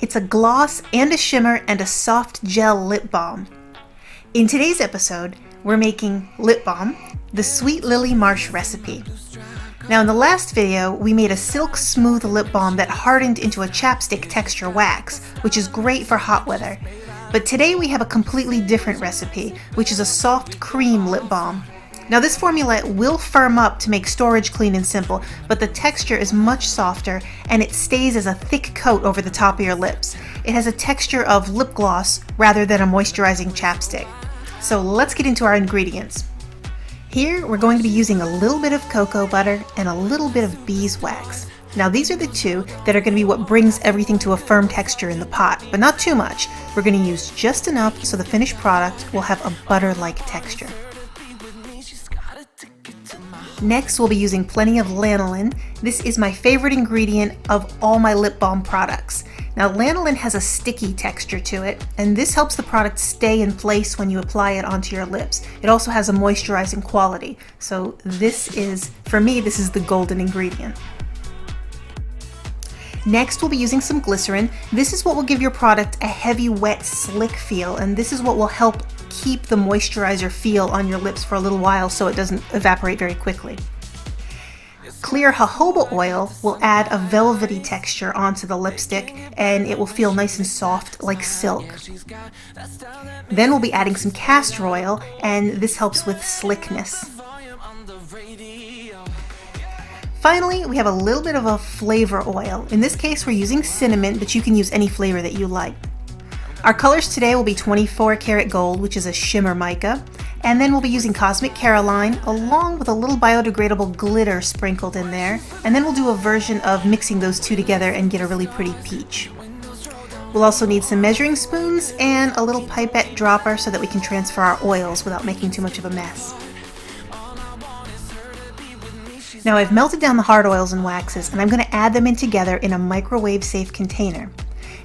It's a gloss and a shimmer and a soft gel lip balm. In today's episode, we're making lip balm, the Sweet Lily Marsh recipe. Now in the last video, we made a silk smooth lip balm that hardened into a chapstick texture wax, which is great for hot weather. But today we have a completely different recipe, which is a soft cream lip balm. Now this formula will firm up to make storage clean and simple, but the texture is much softer and it stays as a thick coat over the top of your lips. It has a texture of lip gloss rather than a moisturizing chapstick. So let's get into our ingredients. Here we're going to be using a little bit of cocoa butter and a little bit of beeswax. Now these are the two that are going to be what brings everything to a firm texture in the pot, but not too much. We're going to use just enough so the finished product will have a butter-like texture. Next, we'll be using plenty of lanolin. This is my favorite ingredient of all my lip balm products. Now, lanolin has a sticky texture to it, and this helps the product stay in place when you apply it onto your lips. It also has a moisturizing quality. So for me, this is the golden ingredient. Next, we'll be using some glycerin. This is what will give your product a heavy, wet, slick feel, and this is what will help keep the moisturizer feel on your lips for a little while so it doesn't evaporate very quickly. Clear jojoba oil will add a velvety texture onto the lipstick and it will feel nice and soft like silk. Then we'll be adding some castor oil and this helps with slickness. Finally, we have a little bit of a flavor oil. In this case, we're using cinnamon, but you can use any flavor that you like. Our colors today will be 24 karat gold, which is a shimmer mica, and then we'll be using Cosmic Caroline along with a little biodegradable glitter sprinkled in there, and then we'll do a version of mixing those two together and get a really pretty peach. We'll also need some measuring spoons and a little pipette dropper so that we can transfer our oils without making too much of a mess. Now I've melted down the hard oils and waxes and I'm going to add them in together in a microwave safe container.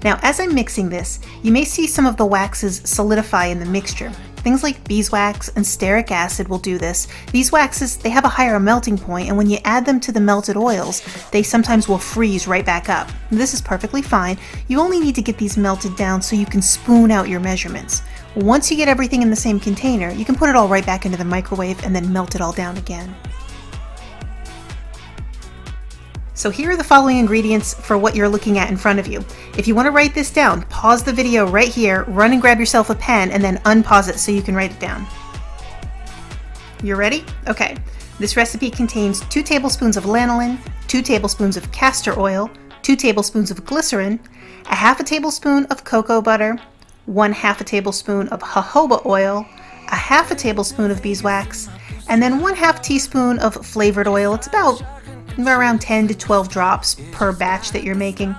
Now as I'm mixing this, you may see some of the waxes solidify in the mixture. Things like beeswax and stearic acid will do this. These waxes, they have a higher melting point, and when you add them to the melted oils, they sometimes will freeze right back up. This is perfectly fine. You only need to get these melted down so you can spoon out your measurements. Once you get everything in the same container, you can put it all right back into the microwave and then melt it all down again. So here are the following ingredients for what you're looking at in front of you. If you want to write this down, pause the video right here, run and grab yourself a pen, and then unpause it so you can write it down. You're ready? Okay. This recipe contains 2 tablespoons of lanolin, 2 tablespoons of castor oil, 2 tablespoons of glycerin, a half a tablespoon of cocoa butter, 1/2 tablespoon of jojoba oil, a half a tablespoon of beeswax, and then 1/2 teaspoon of flavored oil. It's about around 10 to 12 drops per batch that you're making.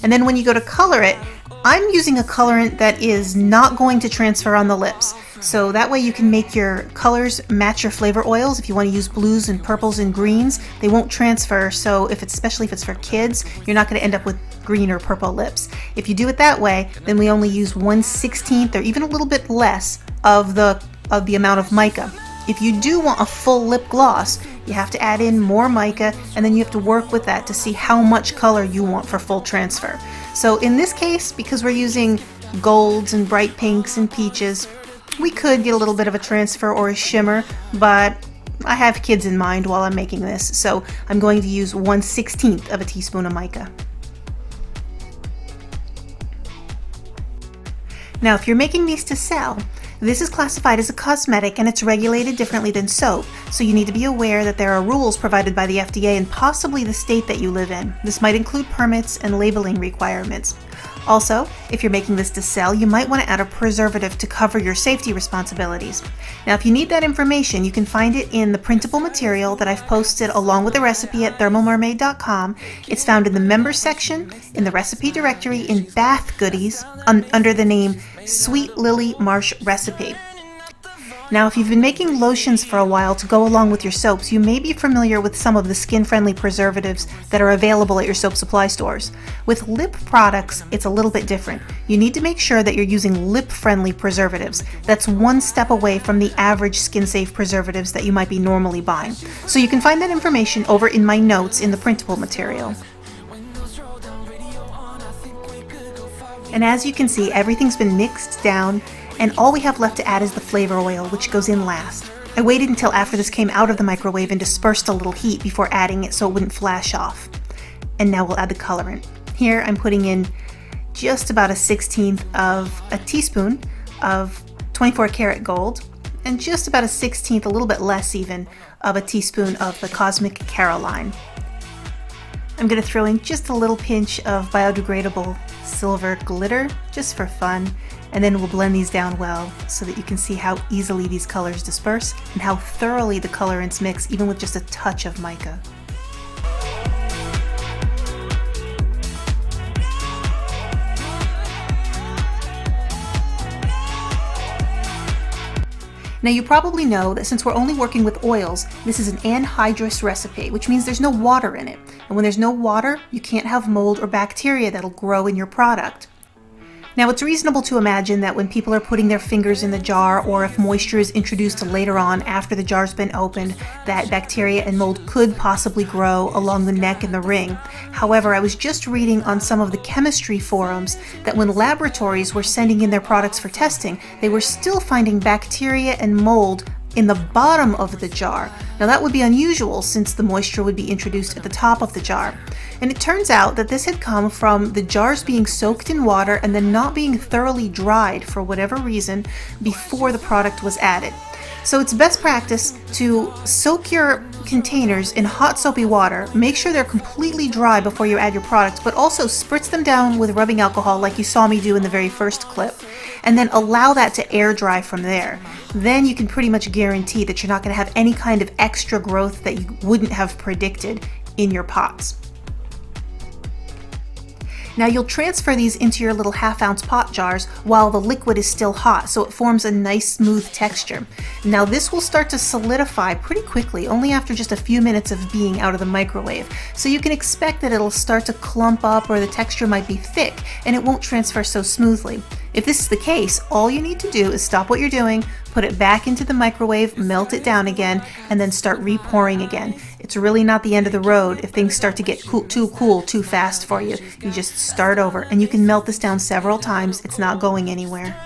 And then when you go to color it, I'm using a colorant that is not going to transfer on the lips. So that way you can make your colors match your flavor oils. If you want to use blues and purples and greens, they won't transfer. So especially if it's for kids, you're not going to end up with green or purple lips. If you do it that way, then we only use 1/16 or even a little bit less of the amount of mica. If you do want a full lip gloss, you have to add in more mica, and then you have to work with that to see how much color you want for full transfer. So in this case, because we're using golds and bright pinks and peaches, we could get a little bit of a transfer or a shimmer, but I have kids in mind while I'm making this, so I'm going to use 1/16 of a teaspoon of mica. Now, if you're making these to sell, this is classified as a cosmetic and it's regulated differently than soap, so you need to be aware that there are rules provided by the FDA and possibly the state that you live in. This might include permits and labeling requirements. Also, if you're making this to sell, you might want to add a preservative to cover your safety responsibilities. Now, if you need that information, you can find it in the printable material that I've posted along with the recipe at thermalmermaid.com. It's found in the members section, in the recipe directory, in bath goodies, under the name Sweet Lily Marsh Recipe. Now, if you've been making lotions for a while to go along with your soaps, you may be familiar with some of the skin-friendly preservatives that are available at your soap supply stores. With lip products, it's a little bit different. You need to make sure that you're using lip-friendly preservatives. That's one step away from the average skin-safe preservatives that you might be normally buying. So you can find that information over in my notes in the printable material. And as you can see, everything's been mixed down, and all we have left to add is the flavor oil, which goes in last. I waited until after this came out of the microwave and dispersed a little heat before adding it so it wouldn't flash off. And now we'll add the colorant. Here I'm putting in just about a 1/16 of a teaspoon of 24 karat gold, and just about a 1/16, a little bit less even, of a teaspoon of the Cosmic Caroline. I'm going to throw in just a little pinch of biodegradable silver glitter, just for fun, and then we'll blend these down well so that you can see how easily these colors disperse and how thoroughly the colorants mix even with just a touch of mica. Now you probably know that since we're only working with oils, this is an anhydrous recipe, which means there's no water in it. And when there's no water, you can't have mold or bacteria that'll grow in your product. Now it's reasonable to imagine that when people are putting their fingers in the jar, or if moisture is introduced later on after the jar's been opened, that bacteria and mold could possibly grow along the neck and the ring. However, I was just reading on some of the chemistry forums that when laboratories were sending in their products for testing, they were still finding bacteria and mold in the bottom of the jar. Now that would be unusual since the moisture would be introduced at the top of the jar. And it turns out that this had come from the jars being soaked in water and then not being thoroughly dried for whatever reason before the product was added. So it's best practice to soak your containers in hot soapy water, make sure they're completely dry before you add your product, but also spritz them down with rubbing alcohol like you saw me do in the very first clip, and then allow that to air dry from there. Then you can pretty much guarantee that you're not going to have any kind of extra growth that you wouldn't have predicted in your pots. Now you'll transfer these into your little half-ounce pot jars while the liquid is still hot, so it forms a nice smooth texture. Now this will start to solidify pretty quickly, only after just a few minutes of being out of the microwave. So you can expect that it'll start to clump up, or the texture might be thick and it won't transfer so smoothly. If this is the case, all you need to do is stop what you're doing, put it back into the microwave, melt it down again, and then start re-pouring again. It's really not the end of the road if things start to get too cool too fast for you. You just start over, and you can melt this down several times. It's not going anywhere.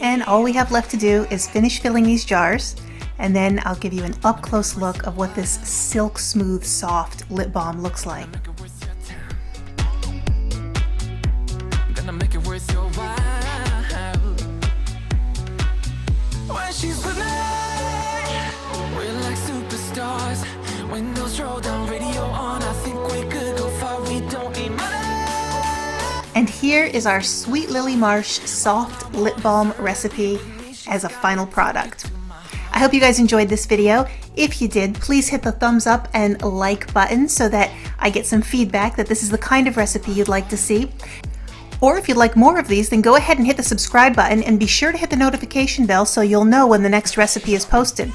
And all we have left to do is finish filling these jars, and then I'll give you an up-close look of what this silk smooth soft lip balm looks like. Make it worth your while. When she's with me, we're like superstars. Windows roll down, radio on. I think we could go far. We don't need money. And here is our Sweet Lily Marsh soft lip balm recipe as a final product. I hope you guys enjoyed this video. If you did, please hit the thumbs up and like button so that I get some feedback that this is the kind of recipe you'd like to see. Or if you'd like more of these, then go ahead and hit the subscribe button and be sure to hit the notification bell so you'll know when the next recipe is posted.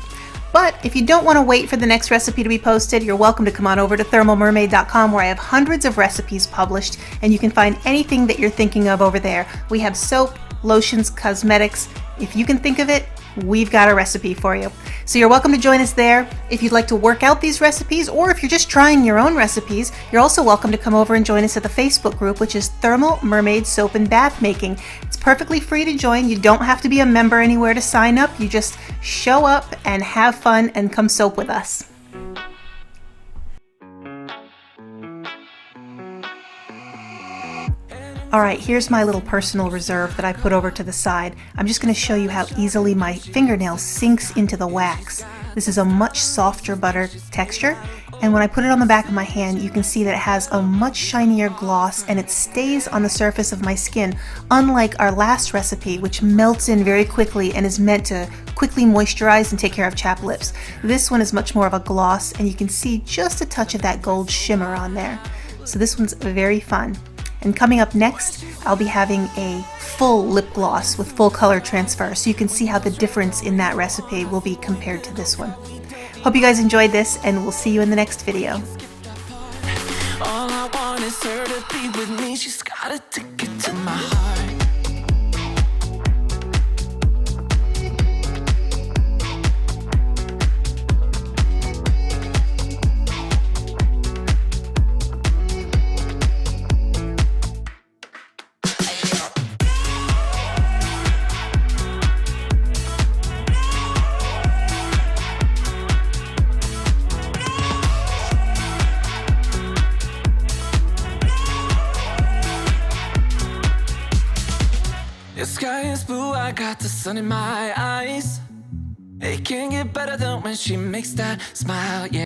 But if you don't want to wait for the next recipe to be posted, you're welcome to come on over to thermalmermaid.com, where I have hundreds of recipes published, and you can find anything that you're thinking of over there. We have soap, lotions, cosmetics. If you can think of it, we've got a recipe for you. So you're welcome to join us there. If you'd like to work out these recipes, or if you're just trying your own recipes, you're also welcome to come over and join us at the Facebook group, which is Thermal Mermaid Soap and Bath Making. It's perfectly free to join. You don't have to be a member anywhere to sign up. You just show up and have fun and come soap with us. Alright, here's my little personal reserve that I put over to the side. I'm just going to show you how easily my fingernail sinks into the wax. This is a much softer butter texture, and when I put it on the back of my hand, you can see that it has a much shinier gloss and it stays on the surface of my skin, unlike our last recipe, which melts in very quickly and is meant to quickly moisturize and take care of chapped lips. This one is much more of a gloss, and you can see just a touch of that gold shimmer on there. So this one's very fun. And coming up next, I'll be having a full lip gloss with full color transfer, so you can see how the difference in that recipe will be compared to this one. Hope you guys enjoyed this, and we'll see you in the next video. All I want is her to be with me. She's got a ticket to my heart. sky is blue, I got the sun in my eyes. It can't get better than when she makes that smile, yeah.